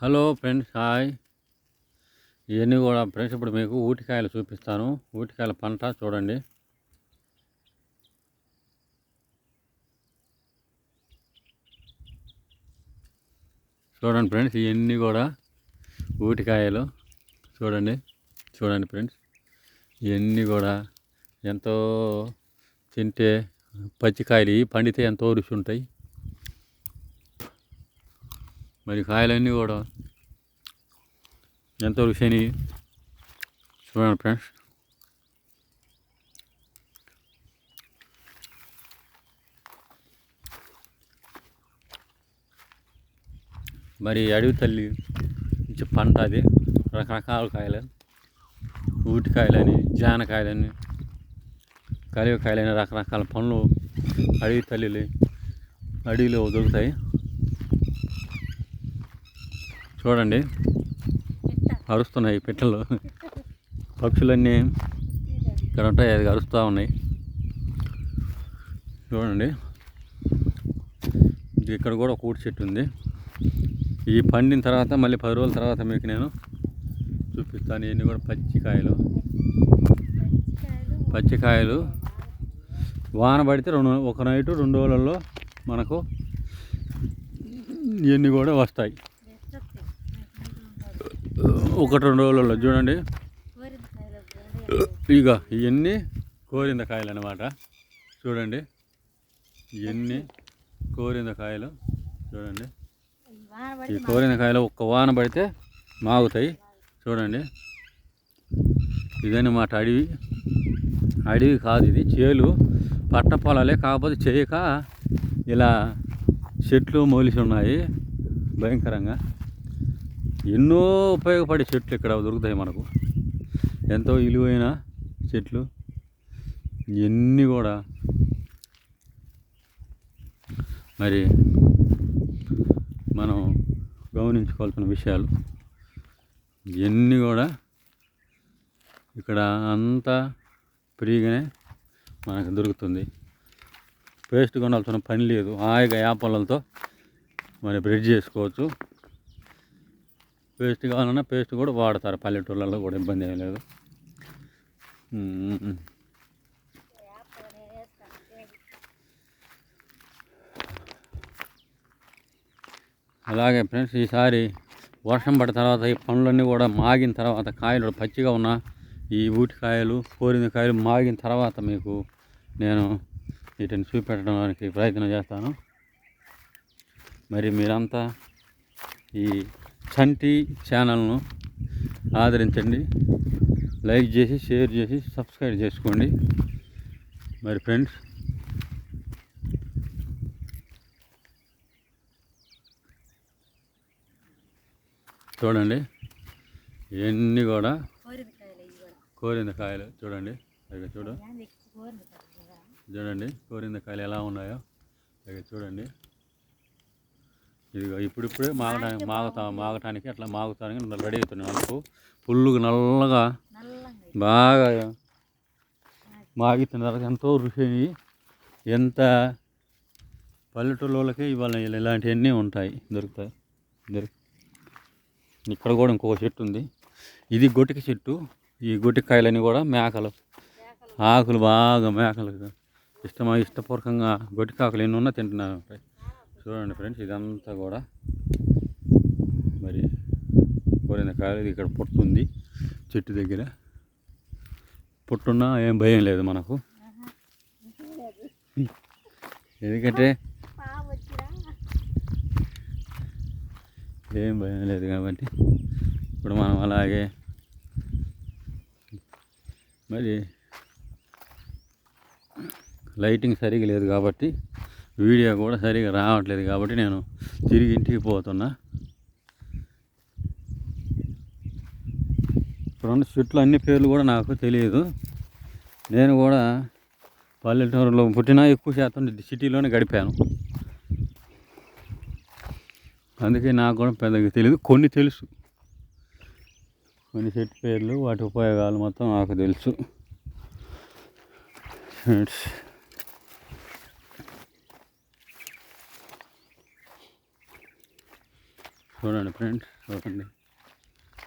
Hello friends, hi. ఇవన్నీ కూడా friends ఇప్పుడు మీకు ఊటికాయలు చూపిస్తాను. ఊటికాయల పంట చూడండి. చూడండి ఫ్రెండ్స్, ఇవన్నీ కూడా ఊటికాయలు. చూడండి చూడండి ఫ్రెండ్స్, ఇవన్నీ కూడా ఎంతో తింటే పచ్చికాయలు పండితే ఎంతో రుచి ఉంటాయి. మరి కాయలన్నీ కూడా ఎంతో రుచి అని చూడండి ఫ్రెండ్స్. మరి అడవి తల్లి నుంచి పంట అది. రకరకాల కాయలు, ఊటికాయలని, జానకాయలని, కలివకాయలని, రకరకాల పండ్లు అడవి తల్లి అడవిలో దొరుకుతాయి. చూడండి, అరుస్తున్నాయి పిట్టలు. పక్షులన్నీ ఇక్కడ ఉంటాయి, అది అరుస్తూ ఉన్నాయి. చూడండి, ఇక్కడ కూడా ఒక ఊటి చెట్టు ఉంది. ఈ పండిన తర్వాత మళ్ళీ 10 రోజుల తర్వాత మీకు నేను చూపిస్తాను. ఇవన్నీ కూడా పచ్చికాయలు వాన పడితే ఒక నైటు 2 రోజులలో మనకు ఇవన్నీ కూడా వస్తాయి. 1-2 రోజులలో చూడండి. ఇక ఇవన్నీ కోరింద కాయలు అన్నమాట. చూడండి, ఇవన్నీ కోరింద కాయలు. చూడండి, ఈ కోరిన కాయలు ఒక్క వాన పడితే మాగుతాయి. చూడండి, ఇదన్నమాట అడవి కాదు, ఇది చేలు, పట్ట పొలాలే. కాకపోతే చేయక ఇలా చెట్లు మొలిసి ఉన్నాయి భయంకరంగా. ఎన్నో ఉపయోగపడే చెట్లు ఇక్కడ దొరుకుతాయి మనకు, ఎంతో విలువైన చెట్లు. ఇవన్నీ కూడా మరి మనం గమనించుకోవాల్సిన విషయాలు. ఇవన్నీ కూడా ఇక్కడ అంతా ఫ్రీగానే మనకు దొరుకుతుంది. పేస్ట్ కొనాల్సిన పని లేదు. హాయిగా యాపలతో మరి బ్రెడ్ చేసుకోవచ్చు. పేస్ట్ కావాలన్నా పేస్ట్ కూడా వాడతారు పల్లెటూళ్ళలో కూడా, ఇబ్బంది ఏం లేదు. అలాగే ఫ్రెండ్స్, ఈసారి వర్షం పడిన తర్వాత ఈ పండ్లన్నీ కూడా మాగిన తర్వాత, కాయలు పచ్చిగా ఉన్న ఈ ఊటికాయలు, కోరిన కాయలు మాగిన తర్వాత మీకు నేను వీటిని చూపెట్టడానికి ప్రయత్నం చేస్తాను. మరి మీరంతా ఈ చంటి ఛానల్ను ఆదరించండి, లైక్ చేసి, షేర్ చేసి, సబ్స్క్రైబ్ చేసుకోండి. మరి ఫ్రెండ్స్, చూడండి, ఇవన్నీ కూడా కోరింద కాయలు. చూడండి, ఇక చూడండి కోరింద కాయలు ఎలా ఉన్నాయో. ఇక చూడండి, ఇదిగో ఇప్పుడిప్పుడే మాగటానికి అట్లా మాగుతానికి రెడీ అవుతున్నాయి. మనకు ఫుల్లుగా నల్లగా బాగా మాగిన తర్వాత ఎంతో రుచి. ఎంత పల్లెటూళ్ళకి ఇవాళ ఇలాంటివన్నీ ఉంటాయి, దొరుకుతాయి. ఇక్కడ కూడా ఇంకొక చెట్టు ఉంది, ఇది గొటిక చెట్టు. ఈ గొటికాయలని కూడా మేకలు, ఆకులు బాగా మేకలు ఇష్టపూర్వకంగా గొటికాకులు ఎన్ని ఉన్నా తింటున్నారు. చూడండి ఫ్రెండ్స్, ఇదంతా కూడా మరి కోరిన కాయలు. ఇక్కడ పొట్టు ఉంది చెట్టు దగ్గర. పొట్టున్నా ఏం భయం లేదు మనకు, ఎందుకంటే ఏం భయం లేదు కాబట్టి. ఇప్పుడు మనం అలాగే మరి లైటింగ్ సరిగా లేదు కాబట్టి, వీడియో కూడా సరిగా రావట్లేదు కాబట్టి నేను తిరిగి ఇంటికి పోతున్నా. ఇప్పుడు చెట్లు అన్ని పేర్లు కూడా నాకు తెలియదు. నేను కూడా పల్లెటూరులో పుట్టినా, ఎక్కువ శాతం సిటీలోనే గడిపాను. అందుకే నాకు కూడా పెద్దగా తెలియదు. కొన్ని తెలుసు, కొన్ని చెట్టు పేర్లు, వాటి ఉపయోగాలు మొత్తం నాకు తెలుసు. చూడండి ఫ్రెండ్స్, చూడండి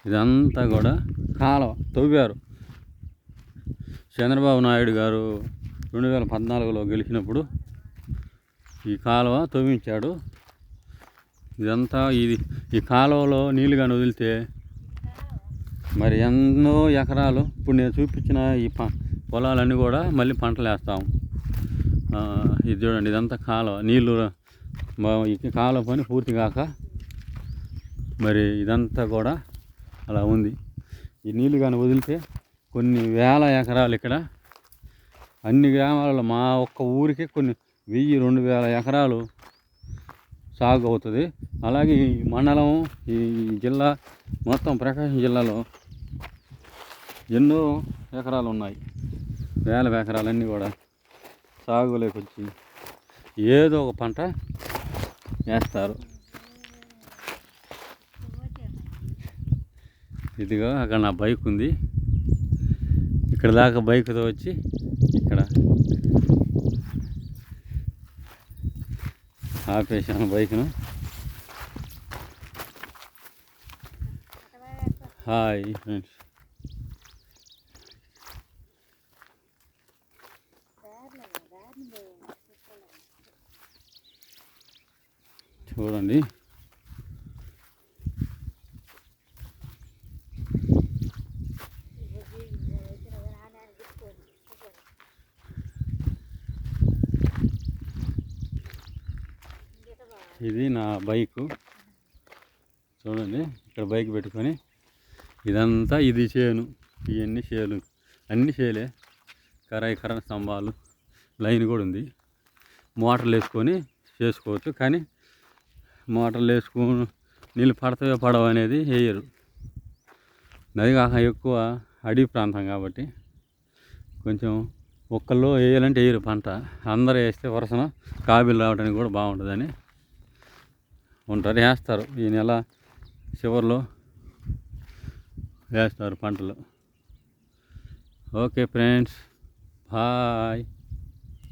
ఇదంతా కూడా కాలువ తవ్వారు. చంద్రబాబు నాయుడు గారు 2014లో గెలిచినప్పుడు ఈ కాలువ తవ్వించాడు. ఇదంతా ఈ కాలువలో నీళ్ళు కానీ వదిలితే మరి ఎన్నో ఎకరాలు ఇప్పుడు నేను చూపించిన ఈ పొలాలన్నీ కూడా మళ్ళీ పంటలు వేస్తాం. ఇది చూడండి, ఇదంతా కాలువ నీళ్ళు. ఈ కాలువ పని పూర్తి కాక మరి ఇదంతా కూడా అలా ఉంది. ఈ నీళ్ళు కానీ వదిలితే కొన్ని వేల ఎకరాలు ఇక్కడ అన్ని గ్రామాలలో మా ఒక్క ఊరికే కొన్ని 1000-2000 ఎకరాలు సాగు అవుతుంది. అలాగే ఈ మండలం, ఈ జిల్లా మొత్తం ప్రకాశం జిల్లాలో ఎన్నో ఎకరాలు ఉన్నాయి. వేల ఎకరాలన్నీ కూడా సాగులోకి వచ్చి ఏదో ఒక పంట వేస్తారు. ఇదిగో అక్కడ నా బైక్ ఉంది. ఇక్కడ దాకా బైక్తో వచ్చి ఇక్కడ ఆపేసాను బైక్ను. హాయ్ ఫ్రెండ్స్, చూడండి ఇది నా బైకు. చూడండి ఇక్కడ బైక్ పెట్టుకొని ఇదంతా ఇది చేను, ఇవన్నీ చేలు, అన్ని చేలే. కరెంట్ స్తంభాలు, లైన్ కూడా ఉంది. మోటార్లు వేసుకొని చేసుకోవచ్చు, కానీ మోటార్లు వేసుకొని నీళ్ళు పడతాయో పడవ అనేది వేయరు. నది కాక ఎక్కువ అడవి ప్రాంతం కాబట్టి కొంచెం ఒక్కళ్ళు వేయాలంటే వేయరు పంట. అందరూ వేస్తే వరుసన కాబీలు రావడానికి కూడా బాగుంటుందని ఉంటారు, వేస్తారు. ఈ నెల చివరిలో వేస్తారు పంటలు. Okay friends, bye.